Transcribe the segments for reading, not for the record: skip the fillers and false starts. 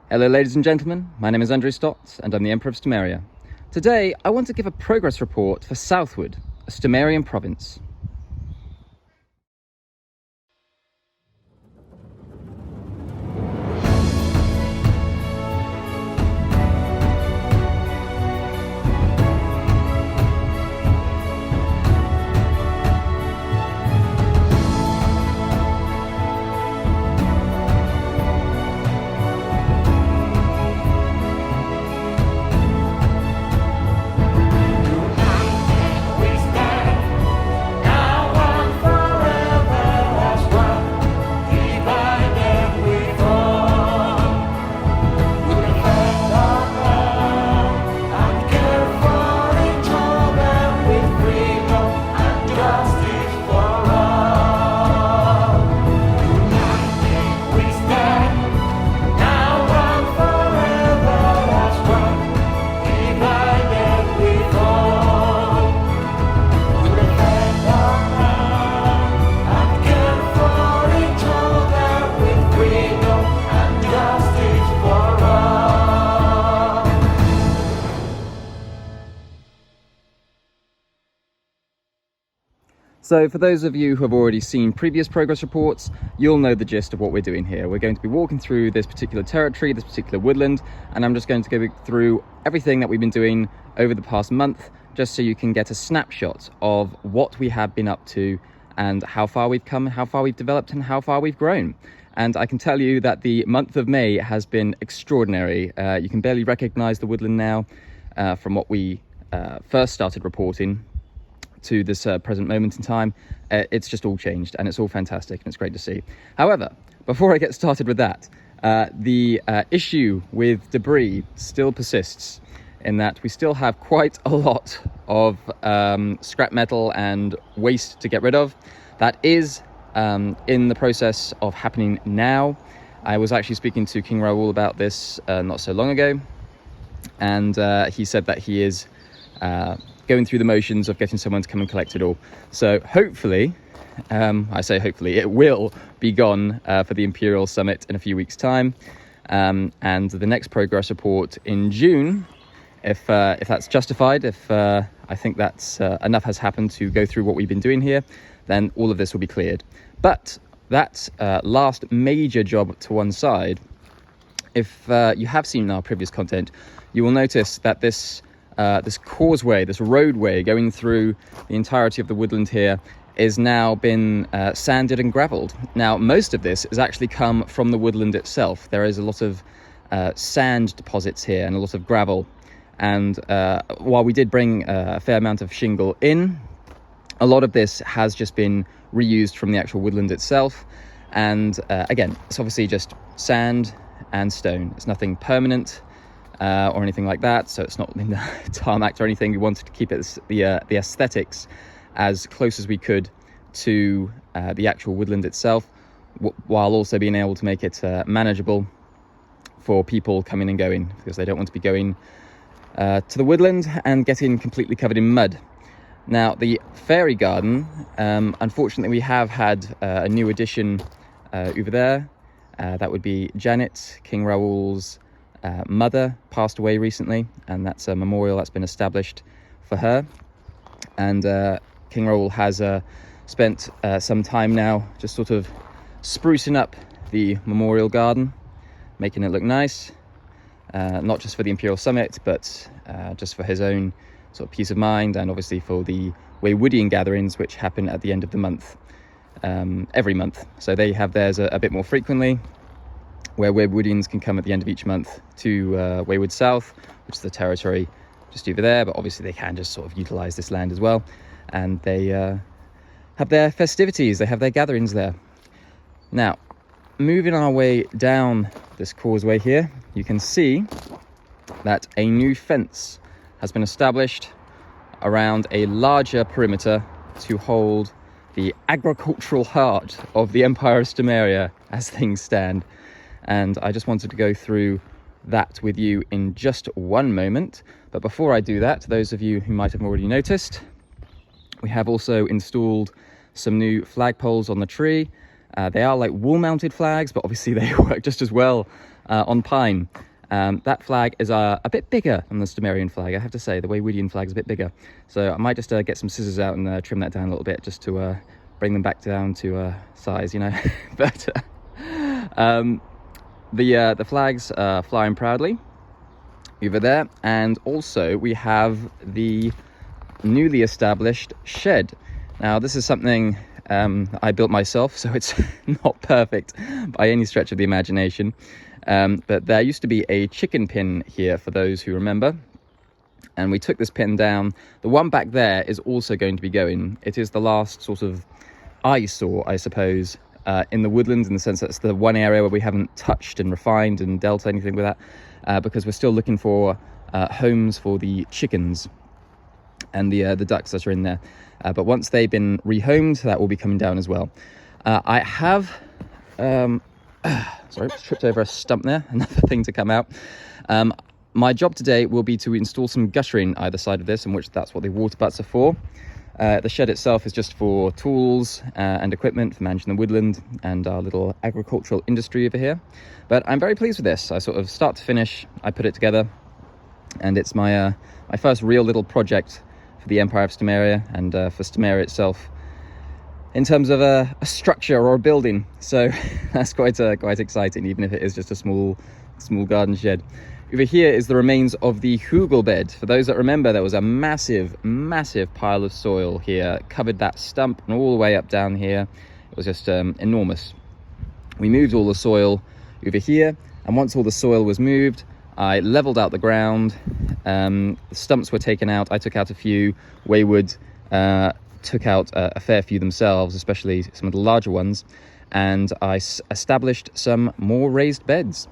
Hello ladies and gentlemen, my name is Andrew Stott and I'm the Emperor of Stomaria. Today I want to give a progress report for Southwood, a Stomarian province. So for those of you who have already seen previous progress reports, you'll know the gist of what we're doing here. We're going to be walking through this particular territory, this particular woodland, and I'm just going to go through everything that we've been doing over the past month, just so you can get a snapshot of what we have been up to and how far we've come, how far we've developed and how far we've grown. And I can tell you that the month of May has been extraordinary. You can barely recognize the woodland now from what we first started reporting to this present moment in time. It's just all changed and it's all fantastic and it's great to see. However, before I get started with that, the issue with debris still persists, in that we still have quite a lot of scrap metal and waste to get rid of. That is in the process of happening now. I was actually speaking to King Raoul about this not so long ago, and he said that he is going through the motions of getting someone to come and collect it all. So hopefully, I say hopefully, it will be gone for the Imperial Summit in a few weeks' time. And the next progress report in June, if that's justified, if I think that's enough has happened to go through what we've been doing here, then all of this will be cleared. But that last major job to one side, if you have seen our previous content, you will notice that this causeway, this roadway going through the entirety of the woodland here is now been sanded and gravelled. Now, most of this has actually come from the woodland itself. There is a lot of sand deposits here and a lot of gravel. And while we did bring a fair amount of shingle in, a lot of this has just been reused from the actual woodland itself. And again, it's obviously just sand and stone. It's nothing permanent or anything like that, so it's not in the tarmac or anything. We wanted to keep it the aesthetics as close as we could to the actual woodland itself, while also being able to make it manageable for people coming and going, because they don't want to be going to the woodland and getting completely covered in mud. Now, the fairy garden, unfortunately we have had a new addition over there. That would be Janet, King Raoul's mother, passed away recently, and that's a memorial that's been established for her. And King Raoul has spent some time now just sort of sprucing up the memorial garden, making it look nice, not just for the Imperial Summit, but just for his own sort of peace of mind, and obviously for the Waywoodian gatherings, which happen at the end of the month, every month. So they have theirs a bit more frequently, where Waywoodians can come at the end of each month to Waywood South, which is the territory just over there, but obviously they can just sort of utilise this land as well. And they have their festivities, they have their gatherings there. Now, moving our way down this causeway here, you can see that a new fence has been established around a larger perimeter to hold the agricultural heart of the Empire of Stomaria as things stand. And I just wanted to go through that with you in just one moment. But before I do that, those of you who might have already noticed, we have also installed some new flagpoles on the tree. They are like wall-mounted flags, but obviously they work just as well on pine. That flag is a bit bigger than the Stomarian flag, I have to say. The Waywoodian flag is a bit bigger. So I might just get some scissors out and trim that down a little bit, just to bring them back down to size, you know. But the flags are flying proudly over there. And also we have the newly established shed. Now this is something I built myself, so it's not perfect by any stretch of the imagination. But there used to be a chicken pen here, for those who remember, and we took this pen down. The one back there is also going to be going. It is the last sort of eyesore, I suppose, in the woodlands, in the sense that it's the one area where we haven't touched and refined and dealt anything with that, because we're still looking for homes for the chickens and the ducks that are in there. But once they've been rehomed, that will be coming down as well. I have... sorry, tripped over a stump there, another thing to come out. My job today will be to install some guttering either side of this, in which that's what the water butts are for. The shed itself is just for tools and equipment for managing the woodland and our little agricultural industry over here. But I'm very pleased with this. I sort of start to finish, I put it together, and it's my first real little project for the Empire of Stomaria and for Stomaria itself, in terms of a structure or a building. So that's quite exciting, even if it is just a small garden shed. Over here is the remains of the hugel bed. For those that remember, there was a massive pile of soil here, covered that stump and all the way up down here. It was just enormous. We moved all the soil over here, and once all the soil was moved, I leveled out the ground. The stumps were taken out. I took out a few. Waywood took out a fair few themselves, especially some of the larger ones, and I established some more raised beds.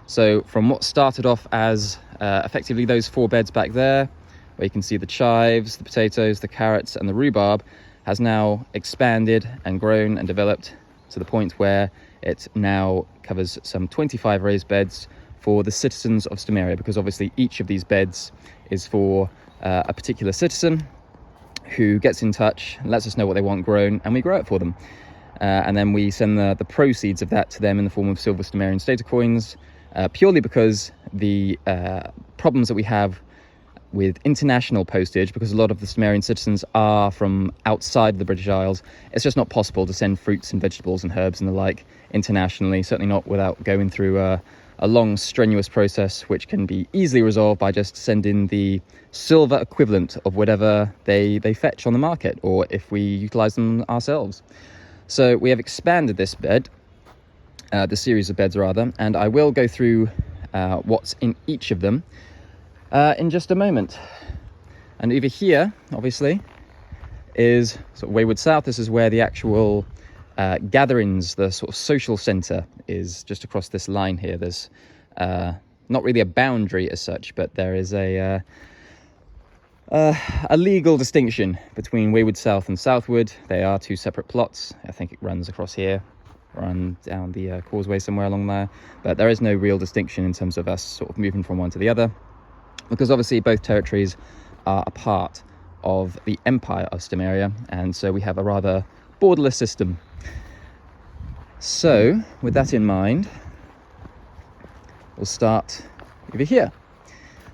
So from what started off as effectively those 4 beds back there, where you can see the chives, the potatoes, the carrots and the rhubarb, has now expanded and grown and developed to the point where it now covers some 25 raised beds for the citizens of Stomaria, because obviously each of these beds is for a particular citizen who gets in touch and lets us know what they want grown, and we grow it for them. And then we send the proceeds of that to them in the form of silver Stomarian stater coins, purely because the problems that we have with international postage, because a lot of the Stomarian citizens are from outside the British Isles, it's just not possible to send fruits and vegetables and herbs and the like internationally, certainly not without going through a long, strenuous process, which can be easily resolved by just sending the silver equivalent of whatever they fetch on the market, or if we utilize them ourselves. So we have expanded this bed, the series of beds rather, and I will go through what's in each of them in just a moment. And over here, obviously, is sort of Wayward South. This is where the actual gatherings, the sort of social centre, is just across this line here. There's not really a boundary as such, but there is a legal distinction between Wayward South and Southwood. They are 2 separate plots. I think it runs across here, run down the causeway somewhere along there, but there is no real distinction in terms of us sort of moving from one to the other, because obviously both territories are a part of the Empire of Stomaria, and so we have a rather borderless system. So with that in mind, we'll start over here.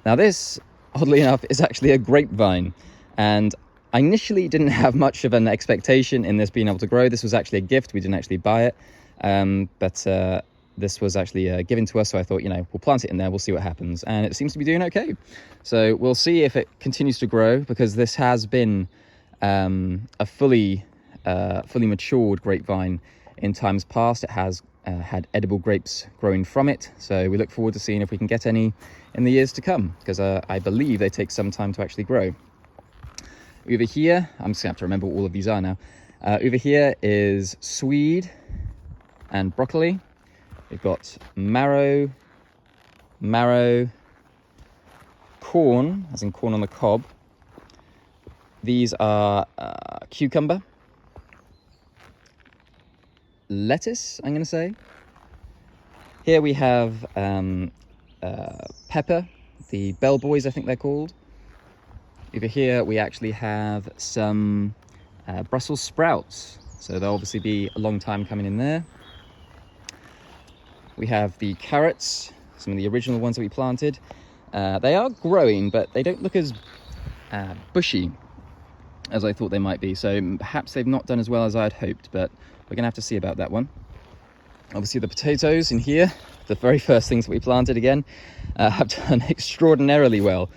Now this, oddly enough, is actually a grapevine, and I initially didn't have much of an expectation in this being able to grow. This was actually a gift. We didn't actually buy it, but this was actually given to us, so I thought, you know, we'll plant it in there, we'll see what happens, and it seems to be doing okay. So we'll see if it continues to grow, because this has been a fully matured grapevine in times past. It has had edible grapes growing from it, so we look forward to seeing if we can get any in the years to come, because I believe they take some time to actually grow. Over here, I'm just gonna have to remember what all of these are now. Over here is swede and broccoli. We've got marrow, corn, as in corn on the cob. These are cucumber, lettuce, I'm going to say. Here we have pepper, the bellboys, I think they're called. Over here we actually have some Brussels sprouts, so they'll obviously be a long time coming in there. we have the carrots, some of the original ones that we planted. They are growing, but they don't look as bushy as I thought they might be. So perhaps they've not done as well as I had hoped, but we're going to have to see about that one. Obviously the potatoes in here, the very first things that we planted again, have done extraordinarily well.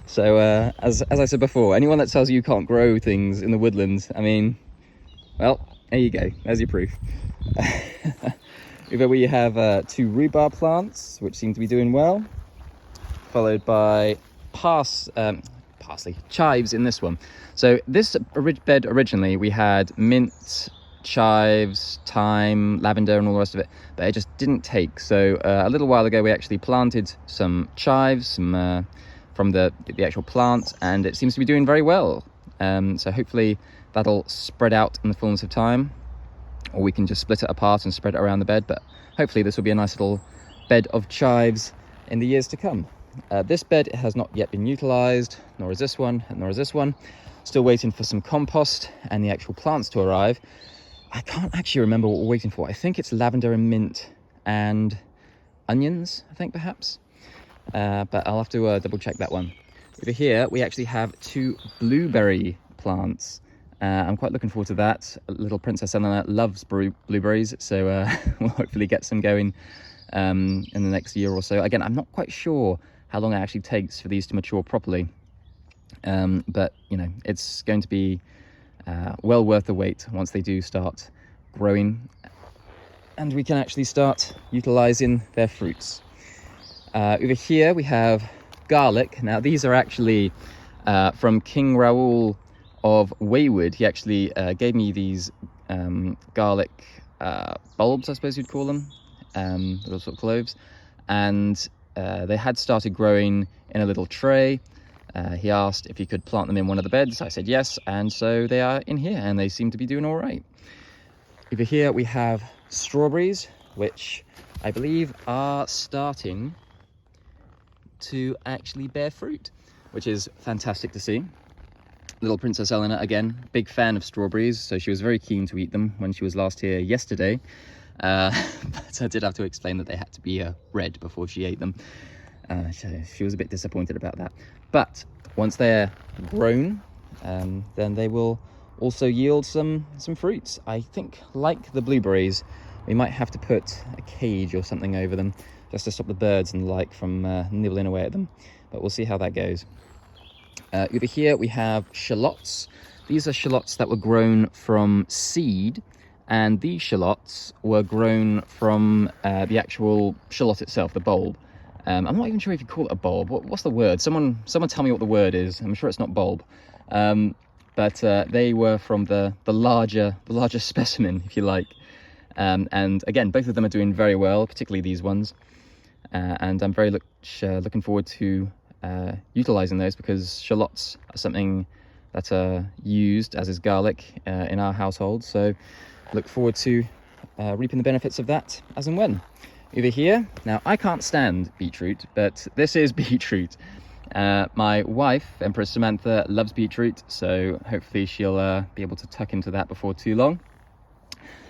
So as I said before, anyone that tells you can't grow things in the woodlands, I mean, well, there you go, there's your proof. Over we have 2 rhubarb plants, which seem to be doing well, followed by chives in this one. So this bed originally we had mint, chives, thyme, lavender and all the rest of it, but it just didn't take. So a little while ago we actually planted some chives from the actual plant, and it seems to be doing very well. So hopefully that'll spread out in the fullness of time, or we can just split it apart and spread it around the bed, but hopefully this will be a nice little bed of chives in the years to come. This bed has not yet been utilized, nor is this one, nor is this one. Still waiting for some compost and the actual plants to arrive. I can't actually remember what we're waiting for. I think it's lavender and mint and onions, I think perhaps. But I'll have to double check that one. Over here, we actually have 2 blueberry plants. I'm quite looking forward to that. Little Princess Eleanor loves blueberries, so we'll hopefully get some going in the next year or so. Again, I'm not quite sure how long it actually takes for these to mature properly. But, you know, it's going to be well worth the wait once they do start growing, and we can actually start utilizing their fruits. Over here we have garlic. Now these are actually from King Raoul of Wayward. He actually gave me these garlic bulbs, I suppose you'd call them, little sort of cloves, and they had started growing in a little tray. He asked if he could plant them in one of the beds. I said yes, and so they are in here, and they seem to be doing all right. Over here we have strawberries, which I believe are starting to actually bear fruit, which is fantastic to see. Little Princess Eleanor, again, big fan of strawberries, so she was very keen to eat them when she was last here yesterday. But I did have to explain that they had to be red before she ate them. She was a bit disappointed about that. But once they're grown, then they will also yield some fruits. I think, like the blueberries, we might have to put a cage or something over them just to stop the birds and the like from nibbling away at them. But we'll see how that goes. Over here we have shallots. These are shallots that were grown from seed, and these shallots were grown from the actual shallot itself, the bulb. I'm not even sure if you call it a bulb. What's the word? Someone tell me what the word is. I'm sure it's not bulb. But they were from the larger specimen, if you like. And again, both of them are doing very well, particularly these ones. And I'm very looking forward to utilizing those, because shallots are something that are used, as is garlic, in our household. So look forward to reaping the benefits of that as and when. Over here, now I can't stand beetroot, but this is beetroot. My wife, Empress Samantha, loves beetroot, so hopefully she'll be able to tuck into that before too long.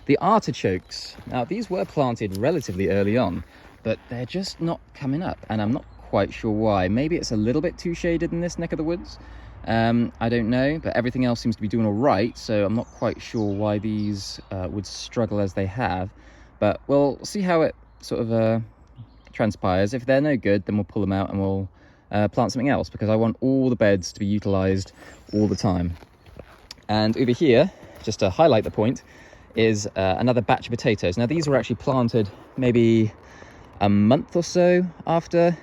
The artichokes, now these were planted relatively early on, but they're just not coming up, and I'm not quite sure why. Maybe it's a little bit too shaded in this neck of the woods. I don't know, but everything else seems to be doing all right, so I'm not quite sure why these would struggle as they have, but we'll see how it sort of transpires. If they're no good, then we'll pull them out and we'll plant something else, because I want all the beds to be utilized all the time. And over here, just to highlight the point, is another batch of potatoes. Now these were actually planted maybe a month or so after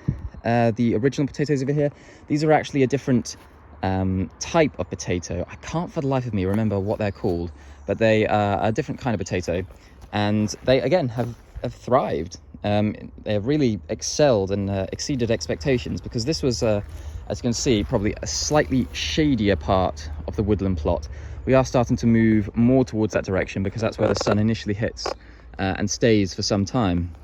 the original potatoes over here. These are actually a different type of potato. I can't for the life of me remember what they're called, but they are a different kind of potato, and they again have thrived. They've really excelled and exceeded expectations, because this was, as you can see, probably a slightly shadier part of the woodland plot. We are starting to move more towards that direction, because that's where the sun initially hits and stays for some time.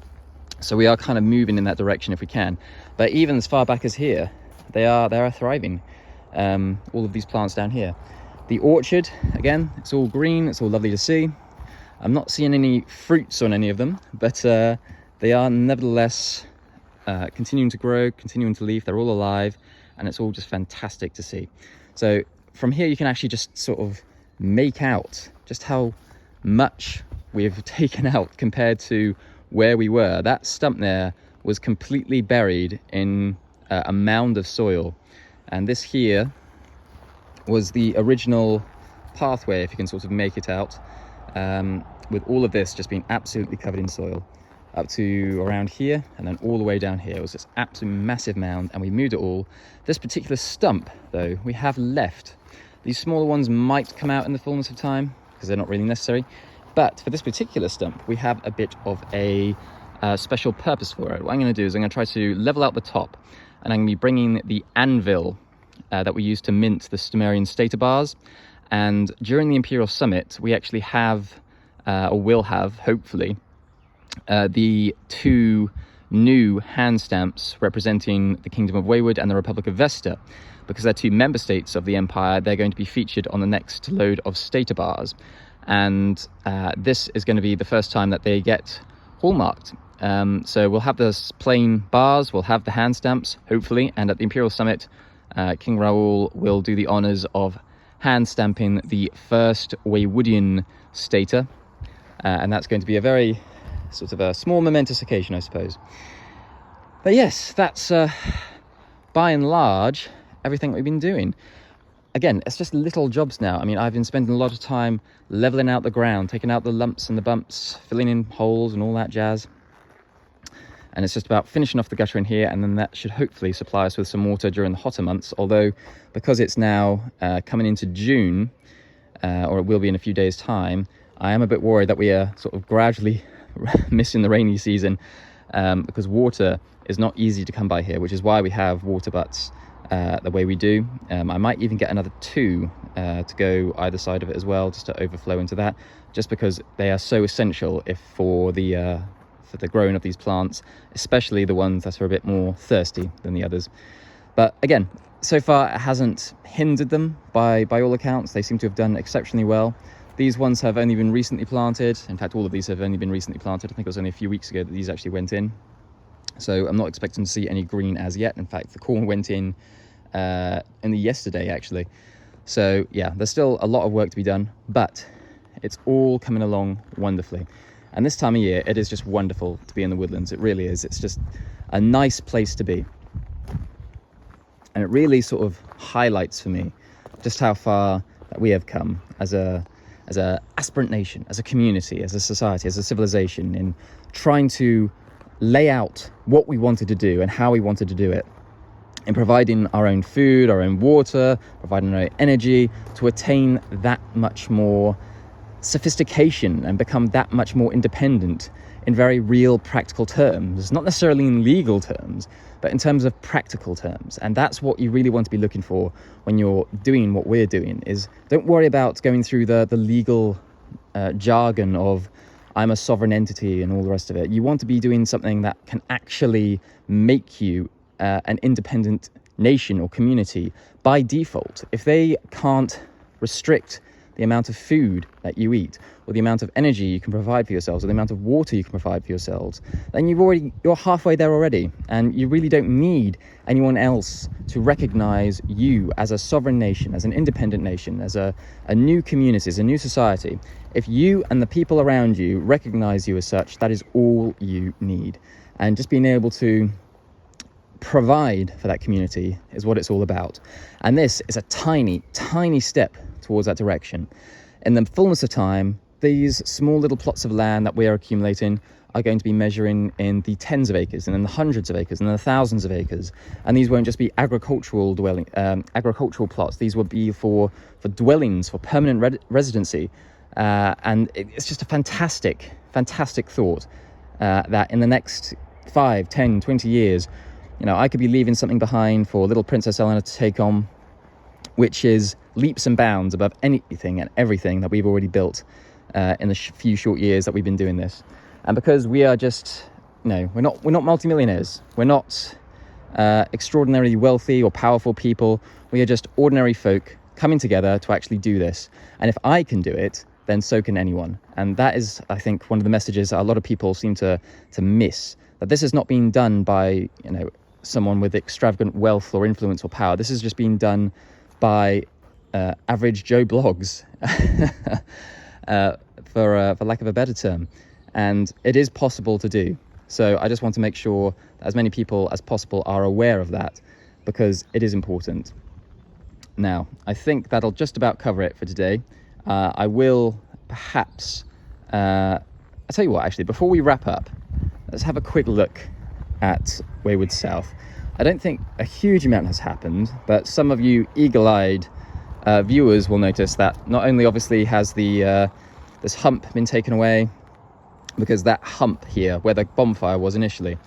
So we are kind of moving in that direction if we can. But even as far back as here, they are thriving. All of these plants down here. The orchard, again, it's all green, it's all lovely to see. I'm not seeing any fruits on any of them, but they are nevertheless continuing to grow, continuing to leaf. They're all alive, and it's all just fantastic to see. So from here you can actually just sort of make out just how much we've taken out compared to where we were. That stump there was completely buried in a mound of soil, and this here was the original pathway, if you can sort of make it out, with all of this just being absolutely covered in soil up to around here, and then all the way down here. It was this absolute massive mound, and we moved it all. This particular stump though we have left. These smaller ones might come out in the fullness of time because they're not really necessary, but for this particular stump we have a bit of a special purpose for it. What I'm going to do is I'm going to try to level out the top, and I'm going to be bringing the anvil that we use to mint the Stomarian stator bars. And during the Imperial Summit we actually have, or will have hopefully, the 2 new hand stamps representing the Kingdom of Wayward and the Republic of Vesta. Because they're 2 member states of the Empire, they're going to be featured on the next load of stator bars. And this is going to be the first time that they get hallmarked. So we'll have the plain bars, we'll have the hand stamps, hopefully, and at the Imperial Summit, King Raoul will do the honours of hand stamping the first Waywoodian stator, and that's going to be a very sort of a small momentous occasion, I suppose. But yes, that's by and large everything we've been doing. Again, it's just little jobs now. I mean, I've been spending a lot of time leveling out the ground, taking out the lumps and the bumps, filling in holes and all that jazz. And it's just about finishing off the gutter in here, and then that should hopefully supply us with some water during the hotter months. Although, because it's now coming into June, or it will be in a few days' time, I am a bit worried that we are sort of gradually missing the rainy season, because water is not easy to come by here, which is why we have water butts the way we do. I might even get another 2 to go either side of it as well, just to overflow into that, just because they are so essential for the growing of these plants, especially the ones that are a bit more thirsty than the others. But again, so far it hasn't hindered them by all accounts. They seem to have done exceptionally well. These ones have only been recently planted. In fact, all of these have only been recently planted. I think it was only a few weeks ago that these actually went in. So I'm not expecting to see any green as yet. In fact, the corn went in only yesterday, actually. So yeah, there's still a lot of work to be done, but it's all coming along wonderfully. And this time of year, it is just wonderful to be in the woodlands. It really is. It's just a nice place to be. And it really sort of highlights for me just how far that we have come as a aspirant nation, as a community, as a society, as a civilization, in trying to lay out what we wanted to do and how we wanted to do it, in providing our own food, our own water, providing our own energy, to attain that much more sophistication and become that much more independent in very real practical terms, not necessarily in legal terms, but in terms of practical terms. And that's what you really want to be looking for when you're doing what we're doing. Is don't worry about going through the legal jargon of I'm a sovereign entity and all the rest of it. You want to be doing something that can actually make you an independent nation or community by default. If they can't restrict the amount of food that you eat, or the amount of energy you can provide for yourselves, or the amount of water you can provide for yourselves, then you're halfway there already, and you really don't need anyone else to recognize you as a sovereign nation, as an independent nation, as a new community, as a new society. If you and the people around you recognize you as such, that is all you need. And just being able to provide for that community is what it's all about. And this is a tiny, tiny step towards that direction. In the fullness of time, these small little plots of land that we are accumulating are going to be measuring in the tens of acres, and then the hundreds of acres, and then the thousands of acres. And these won't just be agricultural plots. These will be for dwellings, for permanent residency. And it's just a fantastic thought that in the next 5, 10, 20 years, I could be leaving something behind for little Princess Eleanor to take on, which is leaps and bounds above anything and everything that we've already built in the few short years that we've been doing this. And because we are just, we're not multimillionaires, we're not extraordinarily wealthy or powerful people. We are just ordinary folk coming together to actually do this. And if I can do it, then so can anyone. And that is, I think, one of the messages that a lot of people seem to miss, that this is not being done by, you know, someone with extravagant wealth or influence or power. This is just being done by average Joe blogs, for lack of a better term. And it is possible to do. So I just want to make sure that as many people as possible are aware of that, because it is important. Now, I think that'll just about cover it for today. I will perhaps, I'll tell you what, actually, before we wrap up, let's have a quick look at Wayward South. I don't think a huge amount has happened, but some of you eagle-eyed viewers will notice that not only obviously has the this hump been taken away, because that hump here, where the bonfire was initially,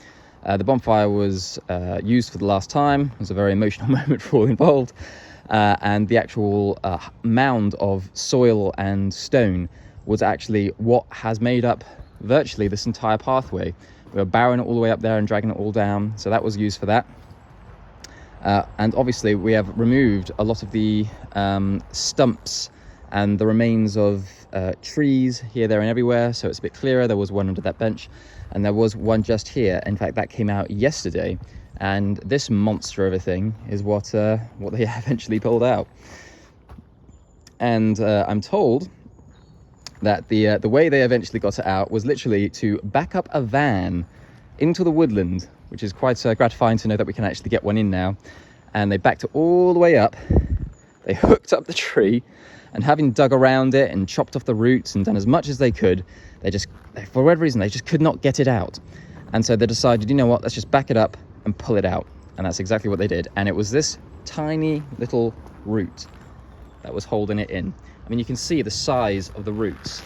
the bonfire was used for the last time. It was a very emotional moment for all involved. And the actual mound of soil and stone was actually what has made up virtually this entire pathway. We were barrowing it all the way up there and dragging it all down, so that was used for that. And obviously we have removed a lot of the stumps and the remains of trees here, there and everywhere, so it's a bit clearer. There was one under that bench, and there was one just here. In fact, that came out yesterday, and this monster of a thing is what they eventually pulled out. And I'm told that the way they eventually got it out was literally to back up a van into the woodland, which is quite gratifying to know that we can actually get one in now. And they backed it all the way up. They hooked up the tree, and having dug around it and chopped off the roots and done as much as they could, for whatever reason, they just could not get it out. And so they decided, you know what, let's just back it up and pull it out. And that's exactly what they did. And it was this tiny little root that was holding it in. I mean, you can see the size of the roots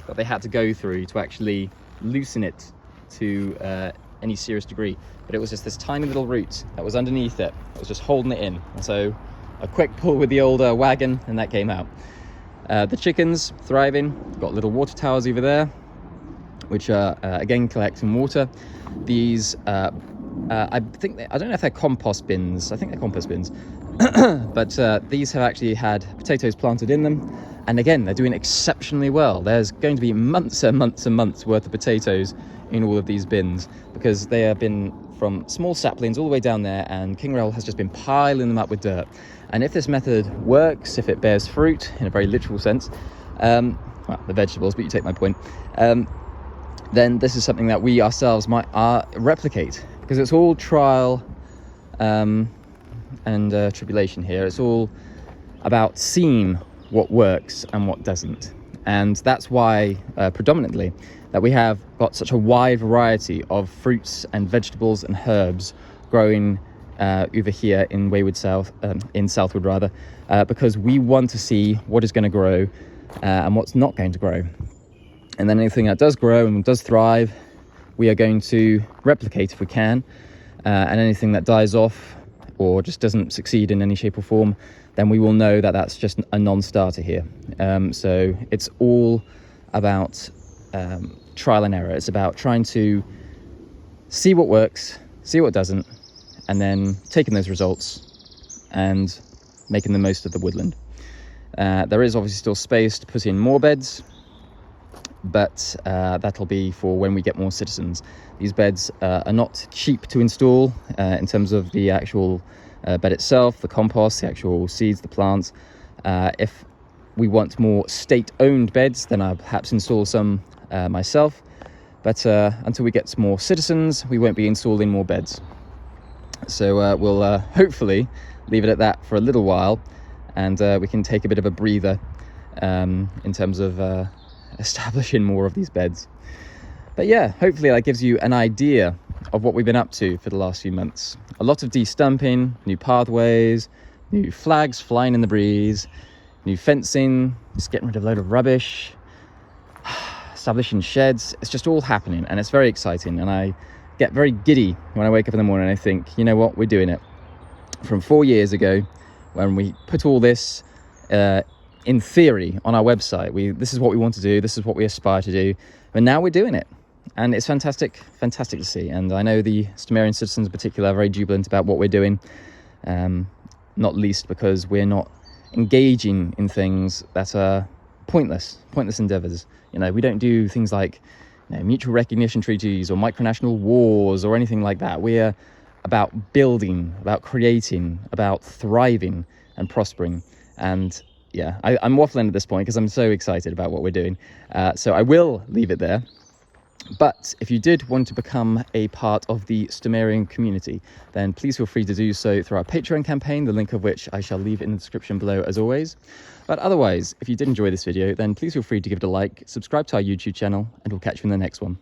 that they had to go through to actually loosen it to any serious degree. But it was just this tiny little root that was underneath it that was just holding it in. And so a quick pull with the old wagon, and that came out. The chickens thriving. Got little water towers over there, which are again collecting water. These I don't know if they're compost bins. I think they're compost bins. But these have actually had potatoes planted in them, and again, they're doing exceptionally well. There's going to be months and months and months worth of potatoes in all of these bins, because they have been from small saplings all the way down there, and King Raoul has just been piling them up with dirt. And if this method works, if it bears fruit in a very literal sense, well, the vegetables, but you take my point, then this is something that we ourselves might replicate, because it's all trial and tribulation here. It's all about seeing what works and what doesn't. And that's why predominantly that we have got such a wide variety of fruits and vegetables and herbs growing over here in Wayward South, in Southwood rather, because we want to see what is going to grow and what's not going to grow. And then anything that does grow and does thrive, we are going to replicate if we can. And anything that dies off or just doesn't succeed in any shape or form, then we will know that that's just a non-starter here. So it's all about trial and error. It's about trying to see what works, see what doesn't, and then taking those results and making the most of the woodland. There is obviously still space to put in more beds, but that'll be for when we get more citizens. These beds are not cheap to install in terms of the actual bed itself, the compost, the actual seeds, the plants. If we want more state-owned beds, then I'll perhaps install some myself. But until we get some more citizens, we won't be installing more beds. So we'll hopefully leave it at that for a little while, and we can take a bit of a breather in terms of establishing more of these beds. But yeah, hopefully that gives you an idea of what we've been up to for the last few months. A lot of de-stumping, new pathways, new flags flying in the breeze, new fencing, just getting rid of a load of rubbish, establishing sheds. It's just all happening, and it's very exciting, and I get very giddy when I wake up in the morning and I think, you know what, we're doing it. From 4 years ago, when we put all this in theory on our website, this is what we want to do, this is what we aspire to do, and now we're doing it. And it's fantastic to see. And I know the Stomarian citizens in particular are very jubilant about what we're doing, not least because we're not engaging in things that are pointless endeavors. You know, we don't do things like, you know, mutual recognition treaties or micronational wars or anything like that. We're about building, about creating, about thriving and prospering. And yeah, I'm waffling at this point because I'm so excited about what we're doing. So I will leave it there. But if you did want to become a part of the Stomarian community, then please feel free to do so through our Patreon campaign, the link of which I shall leave in the description below as always. But otherwise, if you did enjoy this video, then please feel free to give it a like, subscribe to our YouTube channel, and we'll catch you in the next one.